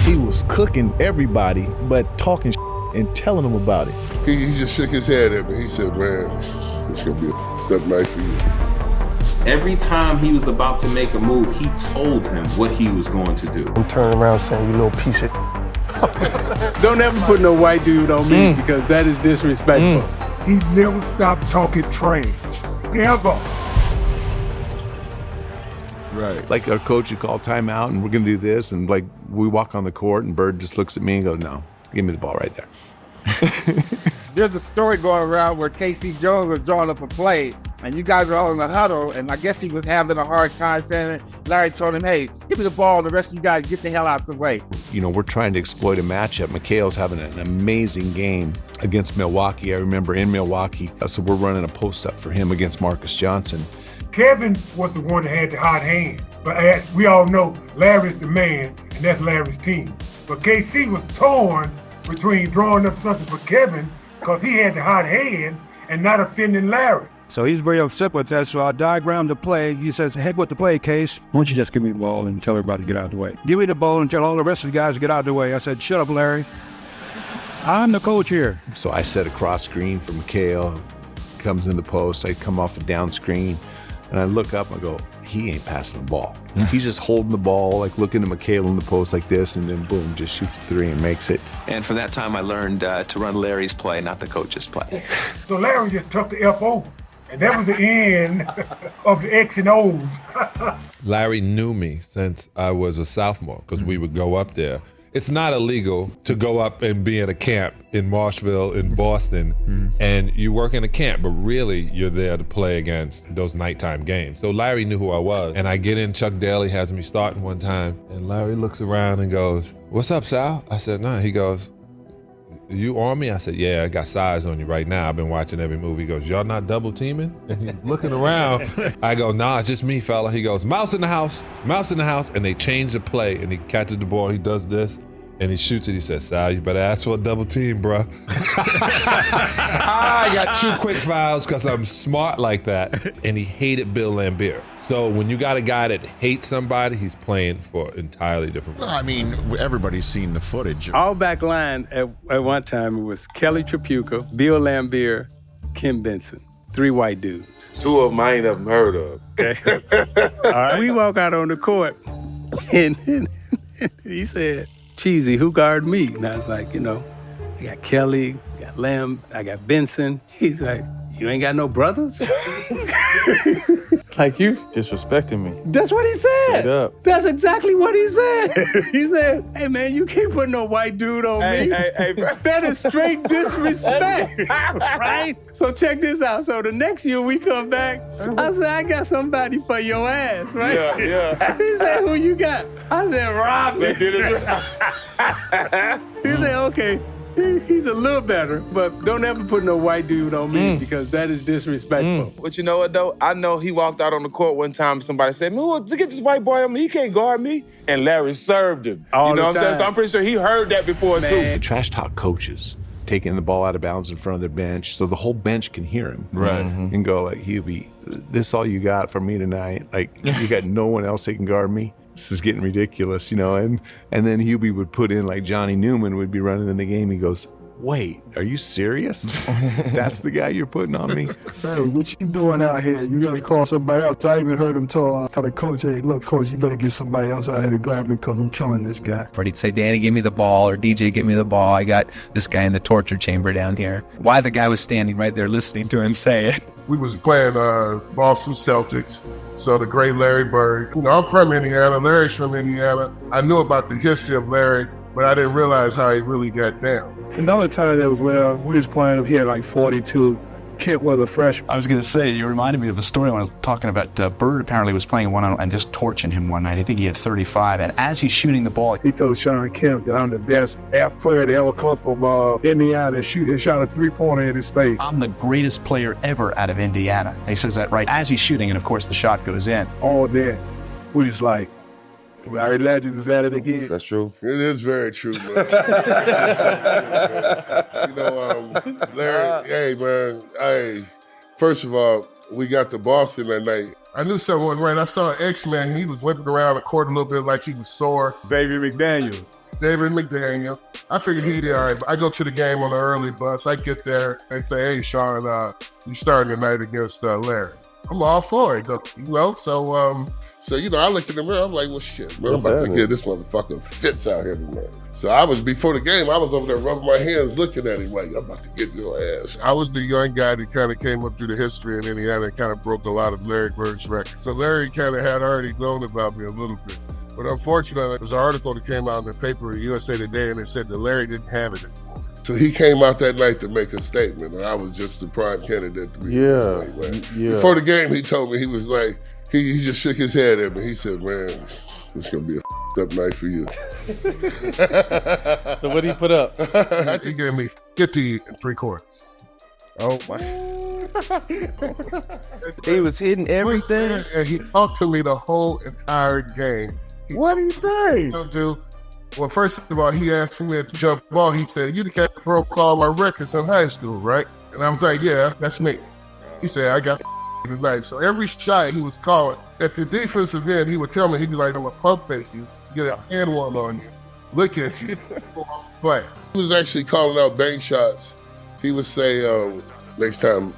He was cooking everybody, but talking and telling them about it. He just shook his head at me. He said, man, it's going to be a night for you. Every time he was about to make a move, he told him what he was going to do. I'm turning around saying, you little piece of Don't ever put no white dude on me because that is disrespectful. He never stopped talking trash. Never. Right. Like our coach would call timeout and we're going to do this. And like we walk on the court and Bird just looks at me and goes, no, give me the ball right there. There's a story going around where Casey Jones was drawing up a play and you guys were all in the huddle and I guess he was having a hard time saying it. Larry told him, hey, give me the ball. The rest of you guys get the hell out the way. You know, we're trying to exploit a matchup. McHale's having an amazing game against Milwaukee. I remember in Milwaukee. So we're running a post up for him against Marcus Johnson. Kevin was the one that had the hot hand. But as we all know, Larry's the man, and that's Larry's team. But KC was torn between drawing up something for Kevin because he had the hot hand and not offending Larry. So he's very upset with that, so I diagrammed the play. He says, heck with the play, Case. Why don't you just give me the ball and tell everybody to get out of the way? Give me the ball and tell all the rest of the guys to get out of the way. I said, shut up, Larry. I'm the coach here. So I set a cross screen for McHale, comes in the post, I come off a down screen, and I look up and I go, he ain't passing the ball. He's just holding the ball, like looking at McHale in the post like this, and then boom, just shoots a three and makes it. And from that time, I learned to run Larry's play, not the coach's play. So Larry just took the F over, and that was the end of the X and O's. Larry knew me since I was a sophomore, because we would go up there. It's not illegal to go up and be at a camp in Marshville, in Boston, and you work in a camp, but really you're there to play against those nighttime games. So Larry knew who I was, and I get in, Chuck Daly has me starting one time, and Larry looks around and goes, "What's up, Sal?" I said, "No." He goes, "You on me?" I said, "Yeah, I got size on you right now. I've been watching every movie." He goes, "Y'all not double teaming?" And he's looking around. I go, "Nah, it's just me, fella." He goes, "Mouse in the house, mouse in the house." And they change the play and he catches the ball, he does this, and he shoots it. He says, "Sal, you better ask for a double team, bro." I got 2 quick fouls because I'm smart like that. And he hated Bill Laimbeer. So when you got a guy that hates somebody, he's playing for entirely different. Well, I mean, everybody's seen the footage. All back line at one time, it was Kelly Tripucka, Bill Laimbeer, Kim Benson. 3 white dudes. 2 of them I ain't ever heard of. Okay. All right. We walk out on the court and he said, "Cheesy, who guard me?" And I was like, I got Kelly, I got Lamb, I got Benson. He's like, "You ain't got no brothers?" Like, you disrespecting me. That's what he said. Straight up. That's exactly what he said. He said, "Hey man, you can't put no white dude on me." Hey, That is straight disrespect, right? So check this out. So the next year we come back, I said, "I got somebody for your ass," right? Yeah. He said, "Who you got?" I said, "Robin." He said, "Okay, he's a little better, but don't ever put no white dude on me because that is disrespectful." But you know what, though? I know he walked out on the court one time and somebody said, "Man, get this white boy on me. He can't guard me." And Larry served him. All you know the what I'm saying? time. So I'm pretty sure he heard that before, too. The trash talk coaches taking the ball out of bounds in front of their bench so the whole bench can hear him. Right. And go like, "Hubie, this all you got for me tonight? Like, you got no one else that can guard me? This is getting ridiculous," And then Hubie would put in, like Johnny Newman would be running in the game. He goes, "Wait, are you serious? That's the guy you're putting on me?" Hey, what you doing out here? You gotta call somebody else. I even heard him tell the coach, "Hey, look, coach, you better get somebody else out here to grab me because I'm killing this guy." Or he'd say, "Danny, give me the ball," or "DJ, give me the ball. I got this guy in the torture chamber down here." Why the guy was standing right there listening to him say it. We was playing Boston Celtics, so the great Larry Bird. I'm from Indiana, Larry's from Indiana. I knew about the history of Larry, but I didn't realize how he really got down. Another time that was when we was playing, he had like 42. Kent was a freshman. I was going to say, you reminded me of a story when I was talking about Bird apparently was playing one-on-one and just torching him one night. I think he had 35, and as he's shooting the ball, He told Sean Kemp that I'm the best half player that ever come from Indiana and shot a 3-pointer in his face. I'm the greatest player ever out of Indiana. And he says that right as he's shooting, and of course the shot goes in. All that, we was like, Larry Legend is at it again. That's true. It is very true, man. Larry, hey, man, first of all, we got to Boston that night. I knew something wasn't right. I saw an X-Man, he was limping around the court a little bit like he was sore. Xavier McDaniel. David McDaniel. I figured he'd be all right. But I go to the game on the early bus. I get there. They say, hey, Sean, you starting tonight against Larry. I'm all for it, So, I looked in the mirror. I'm like, well, shit, man, I'm about to get this motherfucker fits out here tonight. So before the game, I was over there rubbing my hands, looking at him like, I'm about to get your ass. I was the young guy that kind of came up through the history in Indiana and kind of broke a lot of Larry Bird's records. So Larry kind of had already known about me a little bit. But unfortunately, there was an article that came out in the paper, USA Today, and it said that Larry didn't have it anymore. So he came out that night to make a statement, and I was just the prime candidate to be. Yeah. Before the game, he told me, he was like, he just shook his head at me. He said, man, it's going to be a up night for you. So what did he put up? He gave me 50 3/4. Oh, my. He was hitting everything? And he talked to me the whole entire game. What did he say? Well, first of all, he asked me to jump ball. He said, you the cat that broke all my records in high school, right? And I was like, yeah, that's me. He said, I got tonight. So every shot he was calling, at the defensive end, he would tell me, he'd be like, I'm a pump face you, get a hand warm on you, look at you, play. He was actually calling out bank shots. He would say, next time,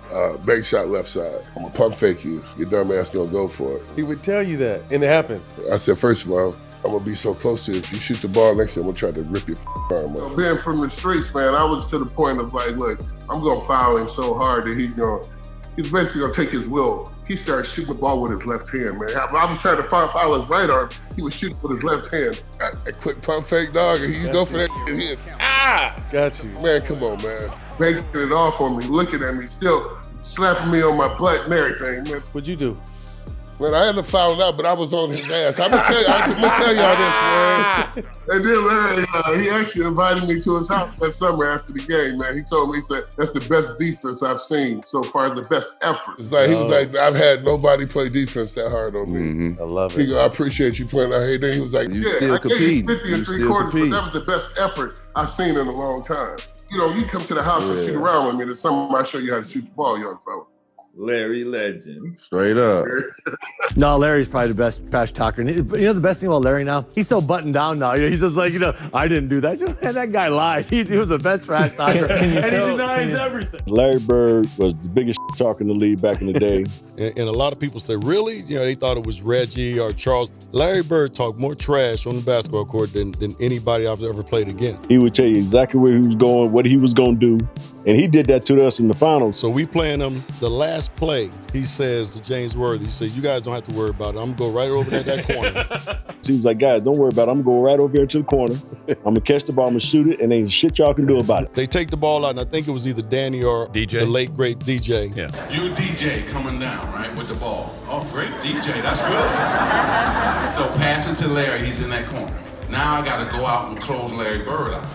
bank shot left side, I'm gonna pump fake you, your dumb ass gonna go for it. He would tell you that, and it happened. I said, first of all, I'm gonna be so close to you. If you shoot the ball next time, I'm gonna try to rip your arm off. Being from the streets, man, I was to the point of like, look, I'm gonna foul him so hard that he's basically gonna take his will. He started shooting the ball with his left hand, man. I was trying to foul his right arm. He was shooting with his left hand. A quick pump fake, dog, and you go for that, and he got you. Man, come on, man. Making it off on me, looking at me, still slapping me on my butt and everything, man. What'd you do? Man, I had to foul out, but I was on his ass. I'm gonna tell y'all this, man. And then Larry, he actually invited me to his house that summer after the game, man. He told me, he said, that's the best defense I've seen so far, the best effort. It's like, he was like, I've had nobody play defense that hard on me. Mm-hmm. I love it. He go, I appreciate you playing out here. Then he was like, You still compete. 50 and 3/4, but that was the best effort I've seen in a long time. You come to the house and shoot around with me, then somebody might show you how to shoot the ball, young fella. Larry Legend. Straight up. No, Larry's probably the best trash talker. And the best thing about Larry now, he's so buttoned down now. He's just like, I didn't do that. Man, that guy lied. He was the best trash talker. And he denies everything. Larry Bird was the biggest talker in the league back in the day. And a lot of people say, really? They thought it was Reggie or Charles. Larry Bird talked more trash on the basketball court than anybody I've ever played against. He would tell you exactly where he was going, what he was going to do. And he did that to us in the finals. So we playing him the last play. He says to James Worthy, he says, you guys don't have to worry about it. I'm going to go right over there that corner. He was like, guys, don't worry about it. I'm going to go right over here to the corner. I'm going to catch the ball, I'm going to shoot it, and ain't shit y'all can do about it. They take the ball out, and I think it was either Danny or DJ. The late, great DJ. Yeah. You DJ coming down, right, with the ball. Oh, great DJ, that's good. So pass it to Larry, he's in that corner. Now I got to go out and close Larry Bird out.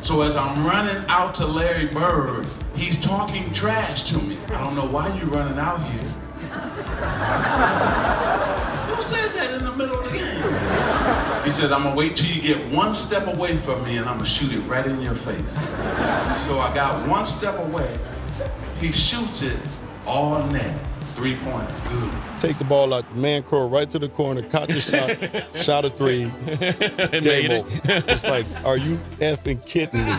So as I'm running out to Larry Bird, he's talking trash to me. I don't know why you running out here. Who says that in the middle of the game? He said, I'm gonna wait till you get one step away from me and I'm gonna shoot it right in your face. So I got one step away. He shoots it all net. 3-pointer, good. Take the ball out, the man curl right to the corner, caught the shot, shot a three, game over. It's like, are you effing kidding me?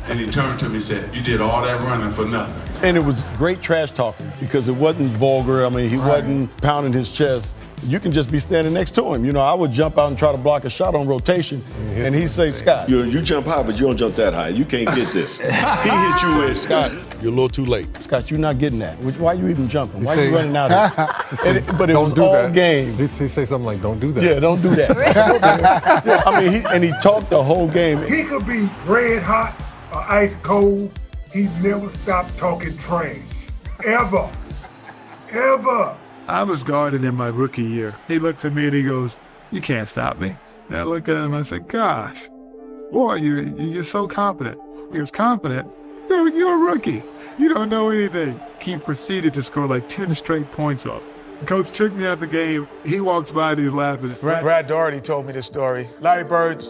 And he turned to me and said, you did all that running for nothing. And it was great trash talking because it wasn't vulgar. I mean, he wasn't pounding his chest. You can just be standing next to him. I would jump out and try to block a shot on rotation, and he'd say, Scott. You jump high, but you don't jump that high. You can't get this. He hit you with, Scott, you're a little too late. Scott, you're not getting that. Why are you even jumping? Why are you running out here? But it was all game. He'd say something like, don't do that. Yeah, don't do that. Yeah, I mean, he talked the whole game. He could be red hot or ice cold. He never stopped talking trash. Ever. Ever. I was guarding in my rookie year. He looked at me and he goes, you can't stop me. And I looked at him and I said, gosh, boy, you're so confident. He was confident. You're a rookie. You don't know anything. He proceeded to score like 10 straight points up. Coach took me out the game. He walks by and he's laughing. Brad Doherty told me this story. Larry Bird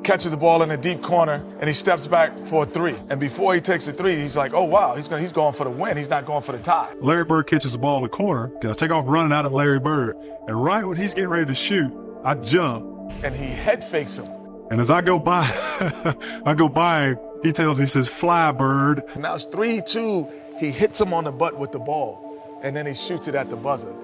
catches the ball in the deep corner and he steps back for a three. And before he takes the three, he's like, oh wow, he's going for the win. He's not going for the tie. Larry Bird catches the ball in the corner. I take off running out of Larry Bird. And right when he's getting ready to shoot, I jump. And he head fakes him. And as I go by, he tells me, he says, fly, bird. Now it's 3-2. He hits him on the butt with the ball, and then he shoots it at the buzzer.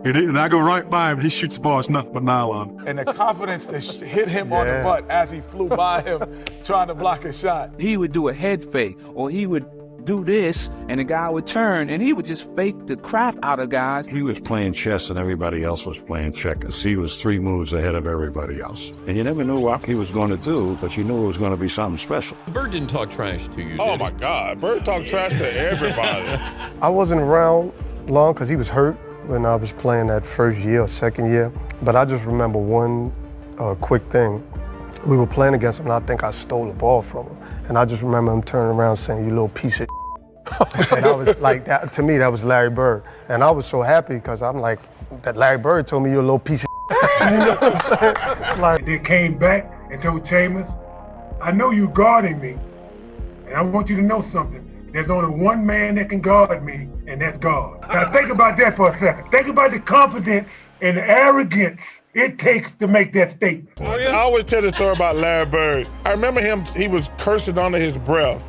And I go right by him, he shoots the ball, it's nothing but nylon. And the confidence that hit him on the butt as he flew by him trying to block a shot. He would do a head fake, or he would do this, and the guy would turn, and he would just fake the crap out of guys. He was playing chess and everybody else was playing checkers. He was 3 moves ahead of everybody else. And you never knew what he was going to do, but you knew it was going to be something special. Bird didn't talk trash to you, Oh, my God. Bird talked trash to everybody. I wasn't around long because he was hurt when I was playing that first year or second year. But I just remember one quick thing. We were playing against him, and I think I stole the ball from him. And I just remember him turning around saying, "You little piece of." And I was like, that, to me, that was Larry Bird. And I was so happy because I'm like, that Larry Bird told me you're a little piece of. You know what I'm saying? Like, they came back and told Chambers, I know you guarding me, and I want you to know something. There's only one man that can guard me, and that's God. Now think about that for a second. Think about the confidence and the arrogance it takes to make that statement. I always tell the story about Larry Bird. I remember him, he was cursing under his breath.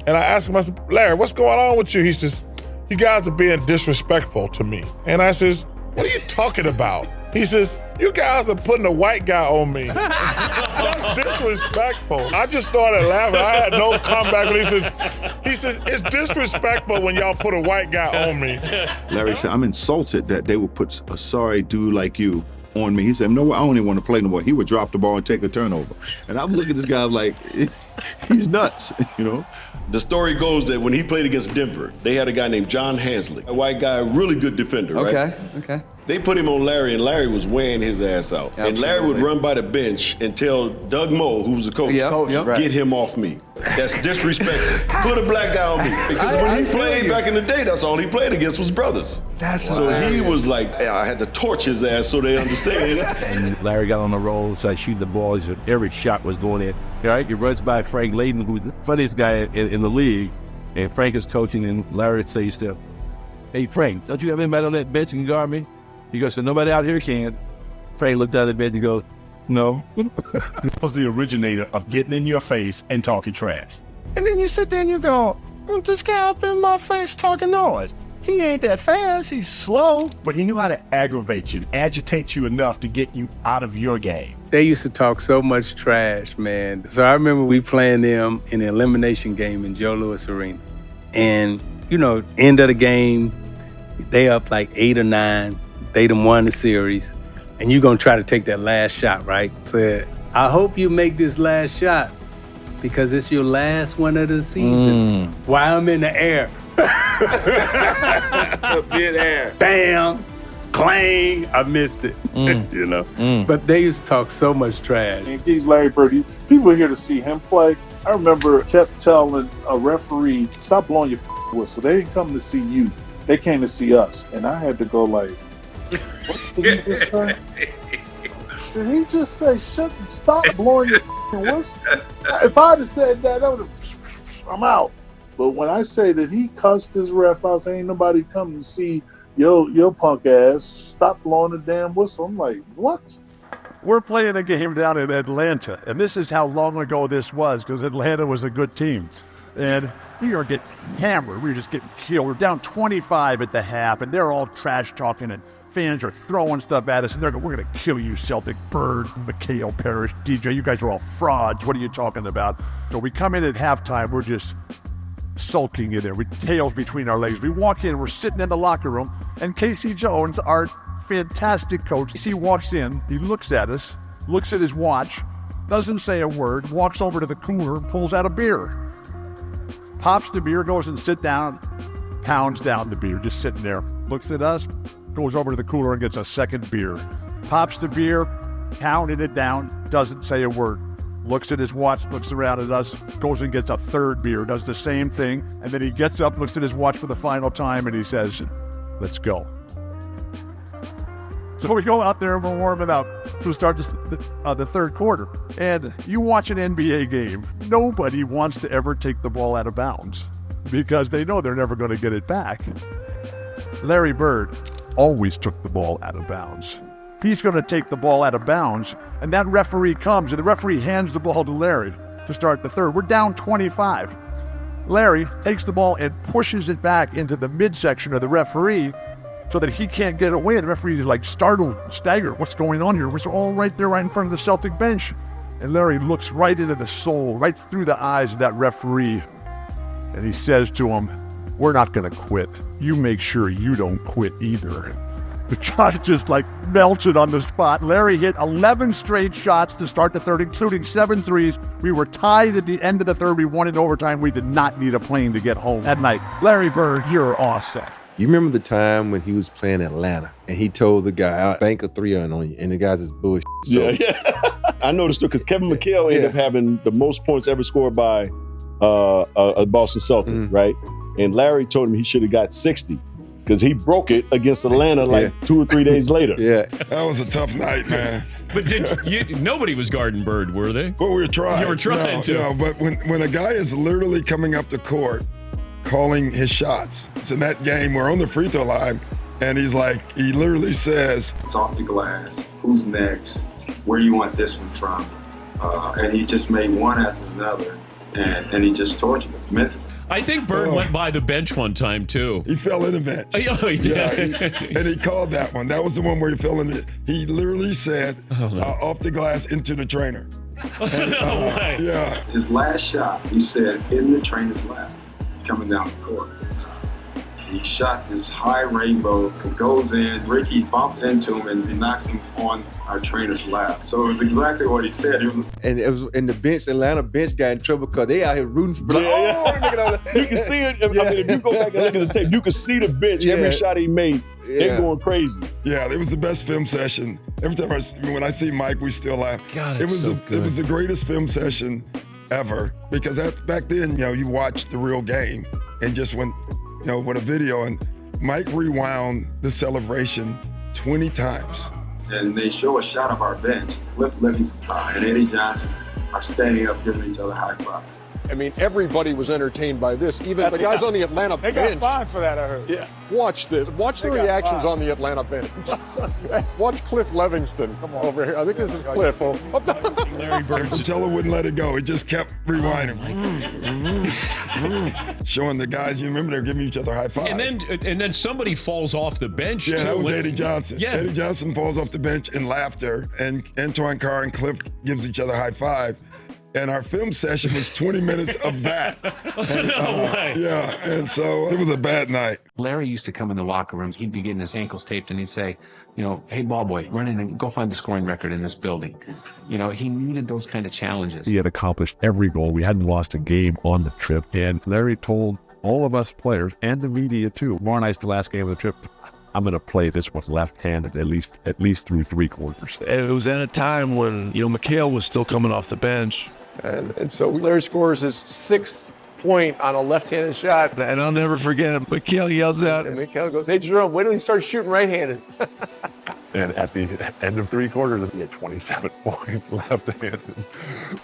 And I asked him, I said, Larry, what's going on with you? He says, you guys are being disrespectful to me. And I says, what are you talking about? He says, you guys are putting a white guy on me. That's disrespectful. I just started laughing. I had no comeback. He says, it's disrespectful when y'all put a white guy on me. Larry said, I'm insulted that they would put a sorry dude like you on me. He said, no, I don't even want to play no more. He would drop the ball and take a turnover. And I'm looking at this guy like, he's nuts, you know? The story goes that when he played against Denver, they had a guy named John Hansley, a white guy, a really good defender, right? Okay. They put him on Larry, and Larry was wearing his ass out. Absolutely. And Larry would run by the bench and tell Doug Moe, who was the coach, get him off me. That's disrespectful. Put a black guy on me. Because when he played back in the day, that's all he played against was brothers. So he was like, I had to torch his ass so they understand. And Larry got on the roll, started shooting the balls, and every shot was going in. All right, he runs by Frank Layden, who's the funniest guy in the league, and Frank is coaching, and Larry says to him, hey, Frank, don't you have anybody on that bench that can guard me? He goes, so nobody out here can. Frank looked out of the bed and goes, no. He was the originator of getting in your face and talking trash. And then you sit there and you go, this guy up in my face talking noise. He ain't that fast, he's slow, but he knew how to aggravate you, agitate you enough to get you out of your game. They used to talk so much trash, man. So I remember we playing them in the elimination game in Joe Louis Arena. And, you know, end of the game, they up like 8 or 9. They done won the series. And you're gonna try to take that last shot, right? Said, I hope you make this last shot because it's your last one of the season. While I'm in the air. Midair. Bam, clang, I missed it. You know? But they used to talk so much trash. And he's Larry Bird. People are here to see him play. I remember kept telling a referee, stop blowing your whistle. They didn't come to see you. They came to see us. And I had to go like, what did he just say? Did he just say, stop blowing your whistle? If I had said that, I would have, I'm out. But when I say that he cussed his ref out, saying ain't nobody come to see your punk ass, stop blowing the damn whistle. I'm like, what? We're playing a game down in Atlanta, and this is how long ago this was, because Atlanta was a good team. And we are getting hammered. We were just getting killed. We're down 25 at the half, and they're all trash talking, and fans are throwing stuff at us, and they're going, we're going to kill you, Celtic, Bird, McHale, Parrish, DJ. You guys are all frauds. What are you talking about? So we come in at halftime. We're just sulking in there with tails between our legs. We walk in, we're sitting in the locker room, and Casey Jones, our fantastic coach, he walks in, he looks at us, looks at his watch, doesn't say a word, walks over to the cooler, pulls out a beer, pops the beer, goes and sit down, pounds down the beer, just sitting there, looks at us, goes over to the cooler and gets a second beer, pops the beer, pounded it down, doesn't say a word. Looks at his watch, looks around at us, goes and gets a third beer, does the same thing, and then he gets up, looks at his watch for the final time, and he says, let's go. So we go out there and we're warming up to start the third quarter. And you watch an NBA game, nobody wants to ever take the ball out of bounds because they know they're never going to get it back. Larry Bird always took the ball out of bounds. he's going to take the ball out of bounds. And that referee comes, and the referee hands the ball to Larry to start the third. We're down 25. Larry takes the ball and pushes it back into the midsection of the referee so that he can't get away. The referee is like startled, staggered. What's going on here? We're all right there, right in front of the Celtic bench. And Larry looks right into the soul, right through the eyes of that referee. And he says to him, "We're not going to quit. You make sure you don't quit either." The shot just like melted on the spot. Larry hit 11 straight shots to start the third, including 7 threes. We were tied at the end of the third. We won in overtime. We did not need a plane to get home that night. Larry Bird, you're awesome. You remember the time when he was playing Atlanta and he told the guy, "I'll bank a 3 on you," and the guy's just bullshit. So, yeah. I noticed too, because Kevin McHale ended up having the most points ever scored by a Boston Celtic, right? And Larry told him he should have got 60 because he broke it against Atlanta like 2 or 3 days later. Yeah. That was a tough night, man. But nobody was guarding Bird, were they? Well, we were trying. You were trying to. Yeah, but when a guy is literally coming up the court, calling his shots. It's in that game, we're on the free throw line, and he literally says, "It's off the glass. Who's next? Where do you want this one from?" And he just made one after another, and he just tortured him mentally. I think Bird went by the bench one time, too. He fell in the bench. Oh, he did. Yeah, and he called that one. That was the one where he fell in it. He literally said, off the glass into the trainer. And, No way. Yeah. His last shot, he said, in the trainer's lap, coming down the court. He shot this high rainbow, it goes in, Ricky bumps into him and knocks him on our trainer's lap. So it was exactly what he said. And it was in the bench, Atlanta bench got in trouble because they out here rooting for Bird. You can see it. I mean, if you go back and look at the tape, you can see the bench. Every shot he made, they're going crazy. Yeah, it was the best film session. Every time when I see Mike, we still laugh. God, it was the greatest film session ever because back then, you watched the real game and just went, with a video, and Mike rewound the celebration 20 times. And they show a shot of our bench. Cliff Livingston and Eddie Johnson are standing up giving each other high five. I mean, everybody was entertained by this. Even the guys on the Atlanta bench. They got fined for that, I heard. Yeah. Watch the reactions on the Atlanta bench. Watch Cliff Livingston over here. I think this is Cliff. Larry Bird. Fratello wouldn't let it go. He just kept rewinding. Showing the guys, you remember, they're giving each other high five. And then somebody falls off the bench. Yeah, too. that was Eddie Johnson. Yeah. Eddie Johnson falls off the bench in laughter, and Antoine Carr and Cliff gives each other high five. And our film session was 20 minutes of that. And, yeah, and so it was a bad night. Larry used to come in the locker rooms. He'd be getting his ankles taped, and he'd say, "Hey, ball boy, run in and go find the scoring record in this building." He needed those kind of challenges. He had accomplished every goal. We hadn't lost a game on the trip. And Larry told all of us players and the media too, tomorrow night's the last game of the trip, I'm going to play this one left-handed at least through 3 quarters. It was at a time when, McHale was still coming off the bench. And so Larry scores his 6th point on a left-handed shot. And I'll never forget it. McHale yells out. And McHale goes, "Hey, Jerome, wait till he starts shooting right-handed." And at the end of 3 quarters, he had 27 points left-handed.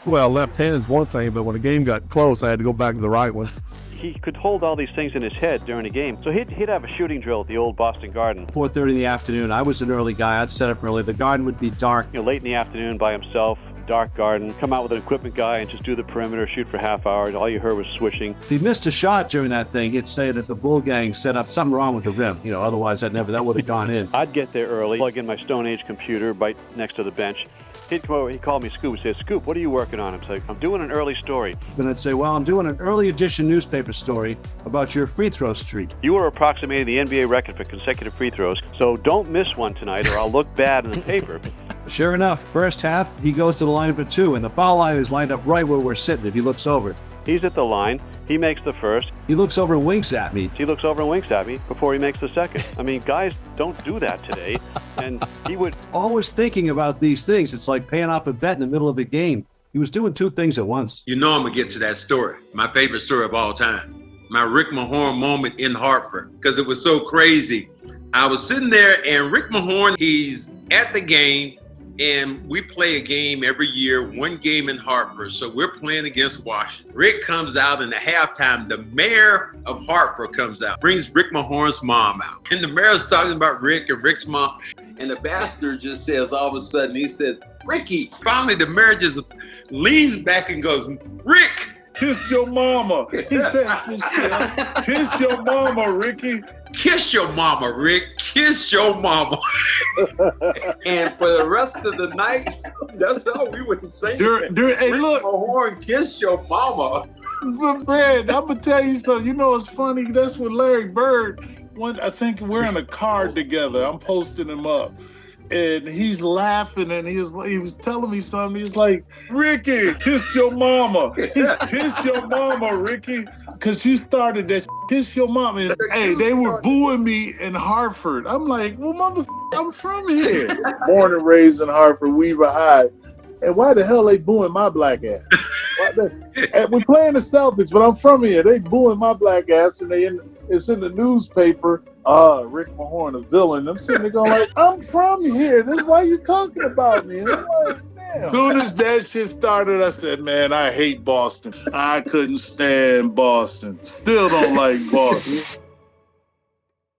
Well, left-handed is one thing, but when the game got close, I had to go back to the right one. He could hold all these things in his head during a game. So he'd have a shooting drill at the old Boston Garden. 4:30 in the afternoon. I was an early guy. I'd set up early. The garden would be dark. Late in the afternoon by himself, dark garden, come out with an equipment guy and just do the perimeter, shoot for half hours. All you heard was swishing. If he missed a shot during that thing, he'd say that the Bull Gang set up something wrong with the rim. Otherwise that would have gone in. I'd get there early, plug in my Stone Age computer right next to the bench. He'd come over, he'd call me Scoop and say, "Scoop, what are you working on?" I'm saying, "I'm doing an early story." Then I'd say, "Well, I'm doing an early edition newspaper story about your free throw streak." You are approximating the NBA record for consecutive free throws, so don't miss one tonight or I'll look bad in the paper. Sure enough, first half, he goes to the line for 2, and the foul line is lined up right where we're sitting if he looks over. He's at the line. He makes the first. He looks over and winks at me. He looks over and winks at me before he makes the second. I mean, guys don't do that today. And he would... Always thinking about these things. It's like paying off a bet in the middle of a game. He was doing 2 things at once. I'm going to get to that story. My favorite story of all time. My Rick Mahorn moment in Hartford, because it was so crazy. I was sitting there, and Rick Mahorn, he's at the game. And we play a game every year, 1 game in Hartford. So we're playing against Washington. Rick comes out, and at halftime, the mayor of Hartford comes out, brings Rick Mahorn's mom out. And the mayor's talking about Rick and Rick's mom. And the bastard just says, all of a sudden, he says, Ricky. Finally, the mayor just leans back and goes, Rick. Kiss your mama. He said, kiss your mama, Ricky. Kiss your mama, Rick. Kiss your mama. And for the rest of the night, that's all we were saying. Hey, look. Mahorn, kiss your mama. But Brad, I'm gonna tell you something. You know, it's funny. That's what Larry Bird. I think we're in a car together. I'm posting him up, and he's laughing, and he was telling me something. He's like, Ricky, kiss your mama. Kiss your mama, Ricky. Because you started that kiss your mama. And, hey, they were booing me in Hartford. I'm like, well, motherfucker, I'm from here. Born and raised in Hartford, Weaver High. And why the hell they booing my black ass? We playing the Celtics, but I'm from here. They booing my black ass, and it's in the newspaper. Rick Mahorn, a villain. I'm sitting there going like, I'm from here. This is why you talking about me. And I'm like, damn. As soon as that shit started, I said, man, I hate Boston. I couldn't stand Boston. Still don't like Boston.